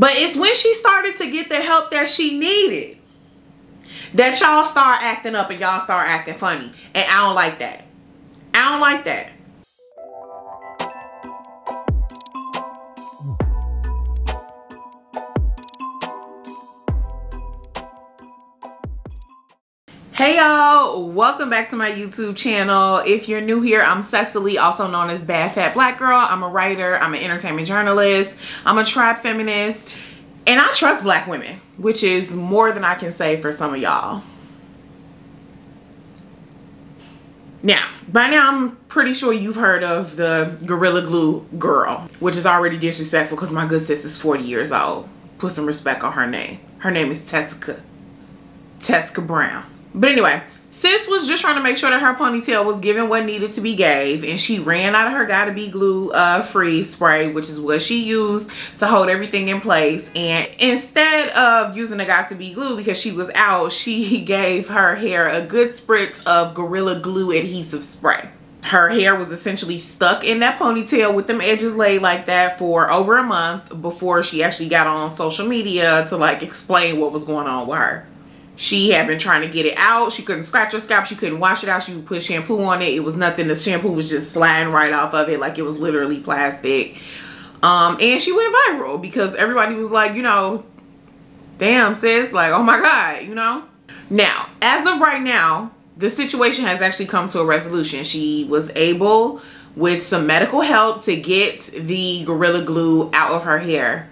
But it's when she started to get the help that she needed that y'all start acting up and y'all start acting funny. And I don't like that. I don't like that. Hey y'all, welcome back to my YouTube channel. If you're new here, I'm Cecily, also known as Bad Fat Black Girl. I'm a writer, I'm an entertainment journalist, I'm a tribe feminist, and I trust black women, which is more than I can say for some of y'all. Now, by now I'm pretty sure you've heard of the Gorilla Glue girl, which is already disrespectful because my good sis is 40 years old. Put some respect on her name. Her name is Tessica Brown. But anyway, sis was just trying to make sure that her ponytail was given what needed to be gave, and she ran out of her Gotta Be Glue free spray, which is what she used to hold everything in place. And instead of using the Got to Be Glue because she was out, she gave her hair a good spritz of Gorilla Glue adhesive spray. Her hair was essentially stuck in that ponytail with them edges laid like that for over a month before she actually got on social media to like explain what was going on with her. She had been trying to get it out. She couldn't scratch her scalp. She couldn't wash it out. She would put shampoo on it. It was nothing. The shampoo was just sliding right off of it like it was literally plastic. And she went viral because everybody was like, you know, damn sis, like, oh my God, you know. Now, as of right now, the situation has actually come to a resolution. She was able, with some medical help, to get the Gorilla Glue out of her hair.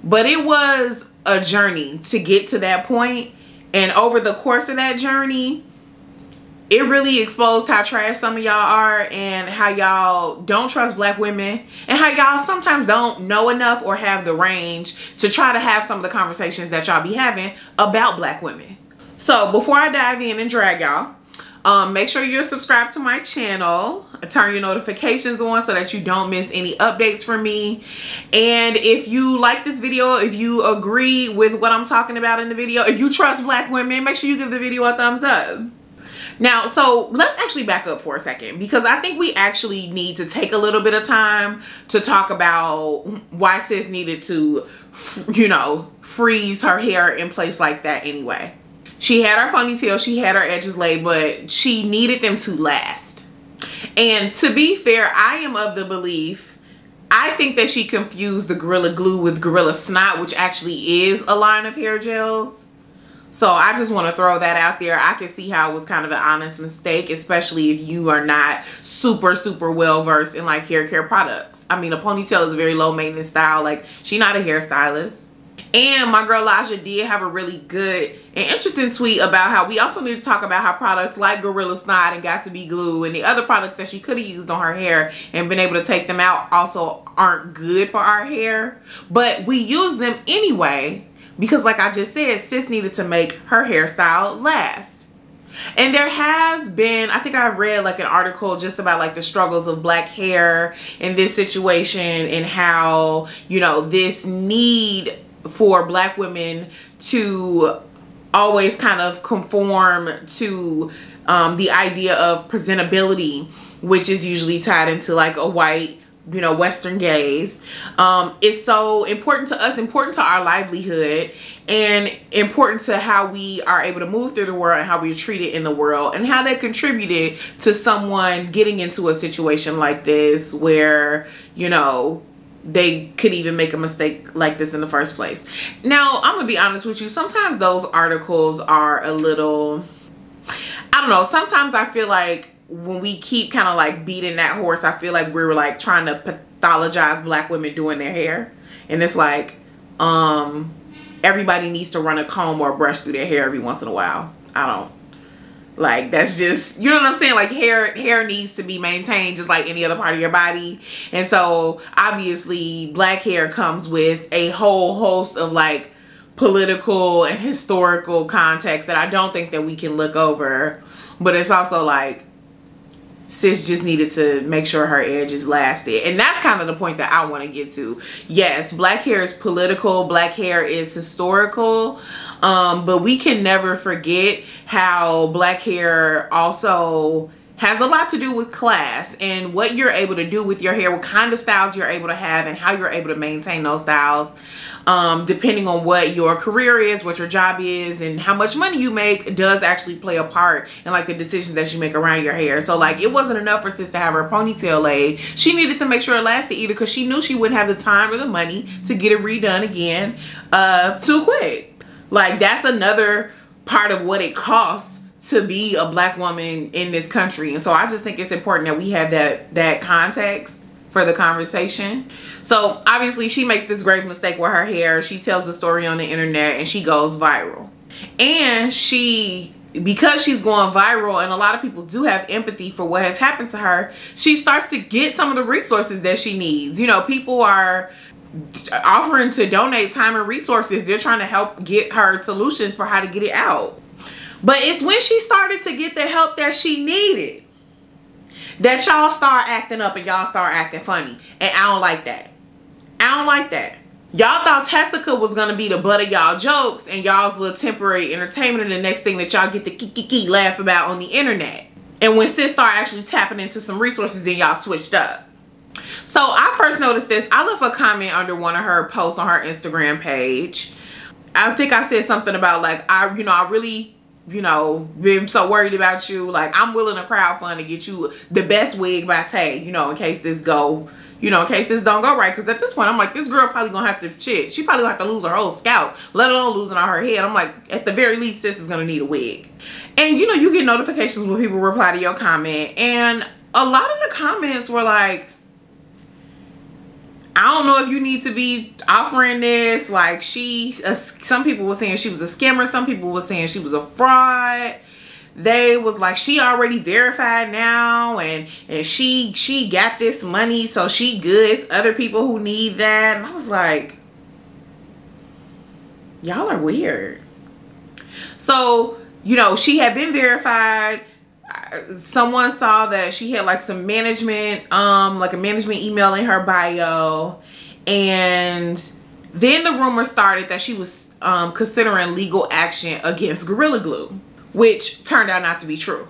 But it was a journey to get to that point. And over the course of that journey, it really exposed how trash some of y'all are and how y'all don't trust black women and how y'all sometimes don't know enough or have the range to try to have some of the conversations that y'all be having about black women. So before I dive in and drag y'all, make sure you're subscribed to my channel. Turn your notifications on so that you don't miss any updates from me. And if you like this video, if you agree with what I'm talking about in the video, if you trust black women, make sure you give the video a thumbs up. Now, so let's actually back up for a second because I think we actually need to take a little bit of time to talk about why sis needed to, you know, freeze her hair in place like that anyway. She had her ponytail, she had her edges laid, but she needed them to last. And to be fair, I am of the belief, I think that she confused the Gorilla Glue with Gorilla Snot, which actually is a line of hair gels. So I just want to throw that out there. I can see how it was kind of an honest mistake, especially if you are not super well versed in like hair care products. I mean, a ponytail is a very low maintenance style. Like, she's not a hairstylist. And my girl Laja did have a really good and interesting tweet about how we also need to talk about how products like Gorilla Snot and Got to Be Glue and the other products that she could have used on her hair and been able to take them out also aren't good for our hair. But we use them anyway because, like I just said, sis needed to make her hairstyle last. And there has been, I think I read like an article just about like the struggles of black hair in this situation and how, you know, this need for black women to always kind of conform to the idea of presentability, which is usually tied into like a white, you know, Western gaze, is so important to us, important to our livelihood, and important to how we are able to move through the world and how we're treated in the world, and how that contributed to someone getting into a situation like this where, you know, they could even make a mistake like this in the first place. Now, I'm gonna be honest with you, sometimes those articles are a little, I don't know, sometimes I feel like when we keep kind of like beating that horse, I feel like we're like trying to pathologize black women doing their hair. And it's like, everybody needs to run a comb or a brush through their hair every once in a while. I don't. Like, that's just, you know what I'm saying? Like, hair needs to be maintained just like any other part of your body. And so obviously black hair comes with a whole host of like political and historical context that I don't think that we can look over. But it's also like, sis just needed to make sure her edges lasted. And that's kind of the point that I want to get to. Yes, black hair is political, black hair is historical, but we can never forget how black hair also has a lot to do with class and what you're able to do with your hair, what kind of styles you're able to have and how you're able to maintain those styles. depending on what your career is, what your job is, and how much money you make does actually play a part in like the decisions that you make around your hair. So like it wasn't enough for sis to have her ponytail laid. She needed to make sure it lasted, either because she knew she wouldn't have the time or the money to get it redone again too quick. Like that's another part of what it costs to be a black woman in this country. And so I just think it's important that we have that context for the conversation. So obviously she makes this grave mistake with her hair. She tells the story on the internet and she goes viral. And because she's going viral and a lot of people do have empathy for what has happened to her, she starts to get some of the resources that she needs. You know, people are offering to donate time and resources. They're trying to help get her solutions for how to get it out. But it's when she started to get the help that she needed that y'all start acting up and y'all start acting funny. And I don't like that. I don't like that. Y'all thought Tessica was going to be the butt of y'all jokes and y'all's little temporary entertainment, and the next thing that y'all get the kiki laugh about on the internet. And when sis started actually tapping into some resources, then y'all switched up. So I first noticed this. I left a comment under one of her posts on her Instagram page. I think I said something about like, I really, been so worried about you. Like, I'm willing to crowdfund to get you the best wig by Tay, in case this don't go right. Because at this point, I'm like, this girl probably gonna have to shit. She probably gonna have to lose her whole scalp, let alone losing all her head. I'm like, at the very least, sis is gonna need a wig. And you get notifications when people reply to your comment. And a lot of the comments were like, I don't know if you need to be offering this. Like some people were saying she was a scammer. Some people were saying she was a fraud. They was like, she already verified now and she got this money, so she good. It's other people who need that. And I was like, y'all are weird. So, she had been verified. Someone saw that she had like some management, like a management email in her bio. And then the rumor started that she was considering legal action against Gorilla Glue, which turned out not to be true.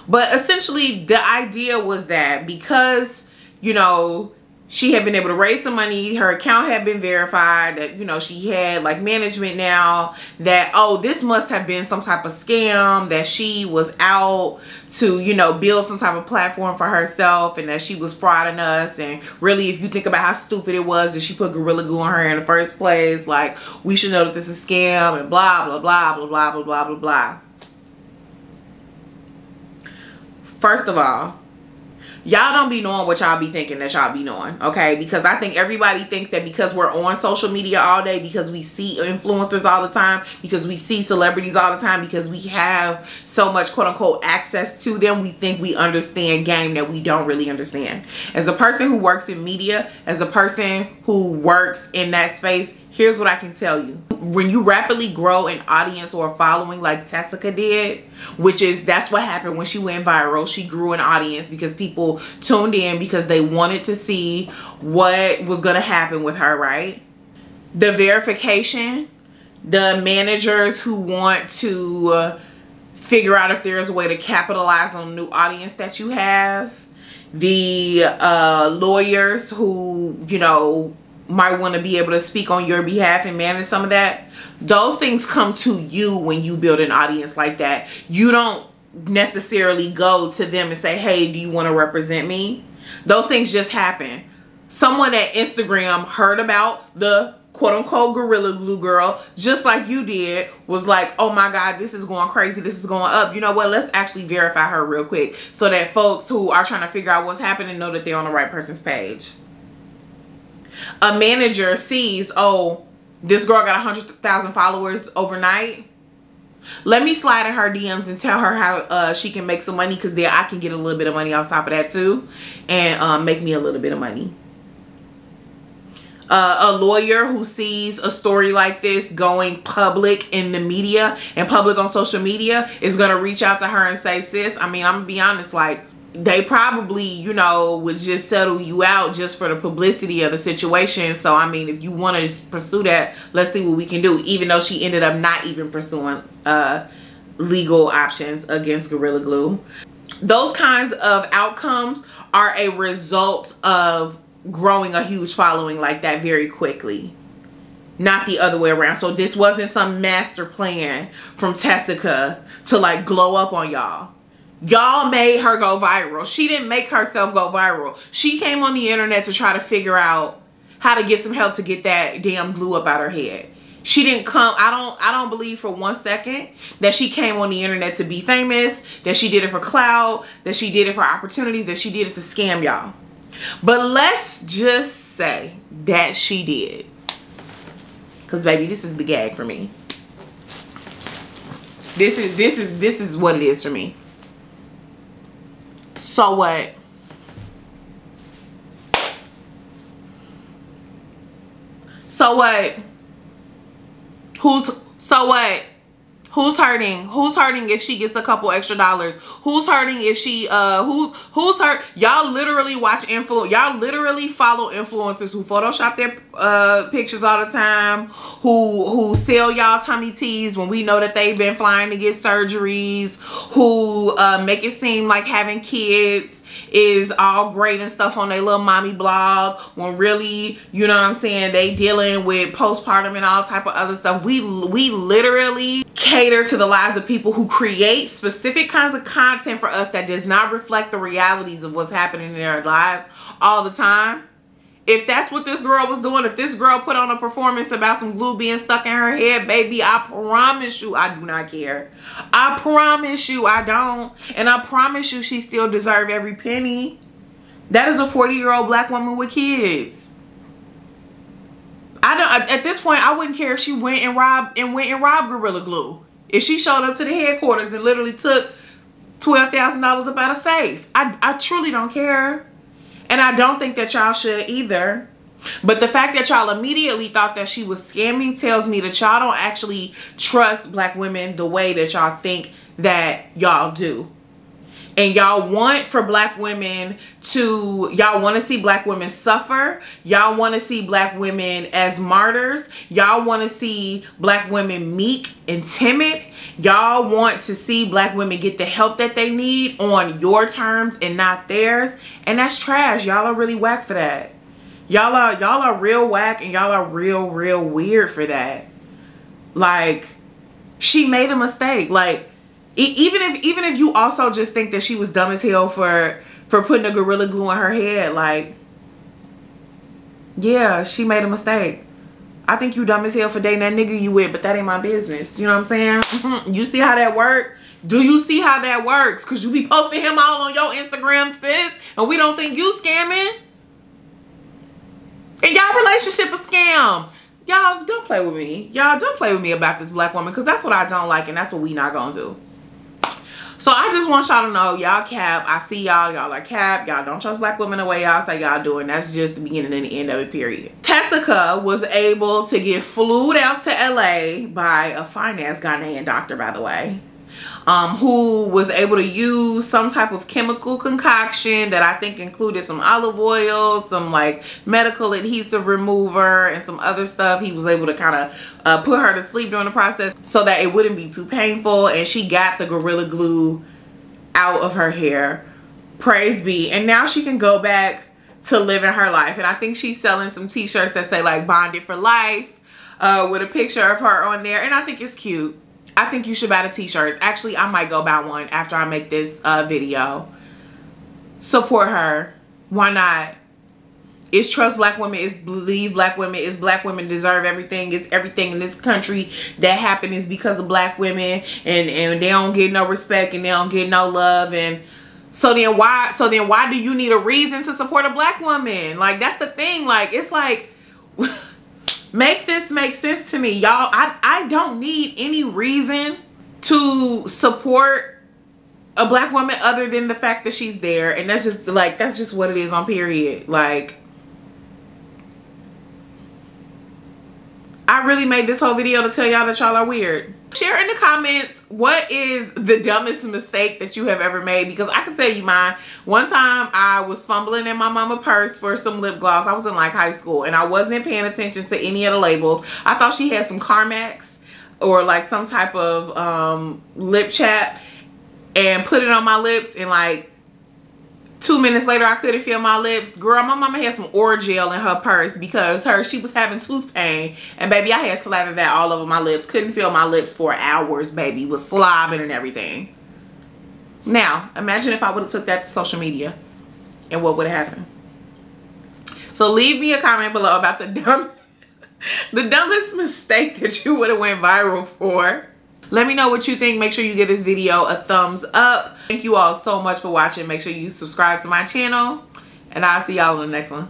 But essentially the idea was that because, she had been able to raise some money, her account had been verified, that, she had like management now, that, oh, this must have been some type of scam, that she was out to, build some type of platform for herself, and that she was frauding us. And really, if you think about how stupid it was that she put Gorilla Glue on her in the first place, like, we should know that this is a scam, and blah, blah, blah, blah, blah, blah, blah, blah, blah. First of all, y'all don't be knowing what y'all be thinking that y'all be knowing, okay? Because I think everybody thinks that because we're on social media all day, because we see influencers all the time, because we see celebrities all the time, because we have so much quote-unquote access to them, we think we understand game that we don't really understand. As a person who works in media, as a person who works in that space, here's what I can tell you. When you rapidly grow an audience or a following like Tessica did, that's what happened when she went viral. She grew an audience because people tuned in because they wanted to see what was going to happen with her, right? The verification, the managers who want to figure out if there's a way to capitalize on a new audience that you have, the lawyers who, might want to be able to speak on your behalf and manage some of that. Those things come to you when you build an audience like that. You don't necessarily go to them and say, hey, do you want to represent me? Those things just happen. Someone at Instagram heard about the quote-unquote Gorilla Glue girl, just like you did, was like, oh my God, this is going crazy, this is going up. You know what, let's actually verify her real quick so that folks who are trying to figure out what's happening know that they're on the right person's page. A manager sees, oh, this girl got 100,000 followers overnight. Let me slide in her DMs and tell her how she can make some money, because there I can get a little bit of money on top of that too, and make me a little bit of money. A lawyer who sees a story like this going public in the media and public on social media is going to reach out to her and say, sis, I mean, I'm going to be honest, like, they probably, would just settle you out just for the publicity of the situation. So, I mean, if you want to pursue that, let's see what we can do. Even though she ended up not even pursuing legal options against Gorilla Glue. Those kinds of outcomes are a result of growing a huge following like that very quickly. not the other way around. So this wasn't some master plan from Tessica to like glow up on y'all. Y'all made her go viral. She didn't make herself go viral. She came on the internet to try to figure out how to get some help to get that damn glue up out her head. She didn't come, I don't believe for 1 second that she came on the internet to be famous, that she did it for clout, that she did it for opportunities, that she did it to scam y'all. But let's just say that she did. Cause baby, this is the gag for me. This is what it is for me. So what? So what? So what? Who's hurting? Who's hurting if she gets a couple extra dollars? Who's hurting if she who's hurt? Y'all literally watch y'all literally follow influencers who Photoshop their pictures all the time, who sell y'all tummy teas when we know that they've been flying to get surgeries, who make it seem like having kids is all great and stuff on their little mommy blog, when really, you know what I'm saying, they dealing with postpartum and all type of other stuff. We literally cater to the lives of people who create specific kinds of content for us that does not reflect the realities of what's happening in their lives all the time. If that's what this girl was doing, if this girl put on a performance about some glue being stuck in her head, baby, I promise you I do not care. I promise you I don't. And I promise you she still deserves every penny. That is a 40-year-old black woman with kids. I don't, at this point, I wouldn't care if she went and robbed Gorilla Glue. If she showed up to the headquarters and literally took $12,000 up out of safe. I truly don't care. And I don't think that y'all should either. But the fact that y'all immediately thought that she was scamming tells me that y'all don't actually trust black women the way that y'all think that y'all do. And y'all want for black women to, y'all want to see black women suffer. Y'all want to see black women as martyrs. Y'all want to see black women meek and timid. Y'all want to see black women get the help that they need on your terms and not theirs. And that's trash. Y'all are really whack for that. Y'all are real whack, and y'all are real weird for that. Like, she made a mistake. Like, even if you also just think that she was dumb as hell for putting a Gorilla Glue in her head, like, yeah, she made a mistake. I think you dumb as hell for dating that nigga you with, but that ain't my business. You know what I'm saying? You see how that work? Do you see how that works? Because you be posting him all on your Instagram, sis, and we don't think you scamming. And y'all relationship a scam. Y'all don't play with me. Y'all don't play with me about this black woman, because that's what I don't like, and that's what we not gonna do. So I just want y'all to know, y'all cap. I see y'all. Y'all are cap. Y'all don't trust black women the way y'all say y'all do. And that's just the beginning and the end of it, period. Tessica was able to get flued out to LA by a finance guy named Doctor, by the way. Who was able to use some type of chemical concoction that I think included some olive oil, some like medical adhesive remover, and some other stuff. He was able to kind of put her to sleep during the process so that it wouldn't be too painful, and she got the Gorilla Glue out of her hair. Praise be. And now she can go back to living her life. And I think she's selling some t-shirts that say like bonded for life, with a picture of her on there, and I think it's cute. I think you should buy the t-shirts. Actually, I might go buy one after I make this video. Support her. Why not? It's trust black women. It's believe black women. It's black women deserve everything. It's everything in this country that happened is because of black women, and they don't get no respect and they don't get no love. And so then why do you need a reason to support a black woman? Like, that's the thing. Like, it's like make this make sense to me, y'all. I don't need any reason to support a black woman other than the fact that she's there, and that's just like, that's just what it is on period. Like, I really made this whole video to tell y'all that y'all are weird. Share in the comments what is the dumbest mistake that you have ever made, because I can tell you mine. One time I was fumbling in my mama purse for some lip gloss. I was in like high school, and I wasn't paying attention to any of the labels. I thought she had some Carmex or like some type of lip chap, and put it on my lips and like 2 minutes later, I couldn't feel my lips. Girl, my mama had some Orajel in her purse because she was having tooth pain. And baby, I had saliva vat all over my lips. Couldn't feel my lips for hours, baby. Was slobbing and everything. Now, imagine if I would have took that to social media and what would have happened. So leave me a comment below about the dumbest mistake that you would have went viral for. Let me know what you think. Make sure you give this video a thumbs up. Thank you all so much for watching. Make sure you subscribe to my channel. And I'll see y'all in the next one.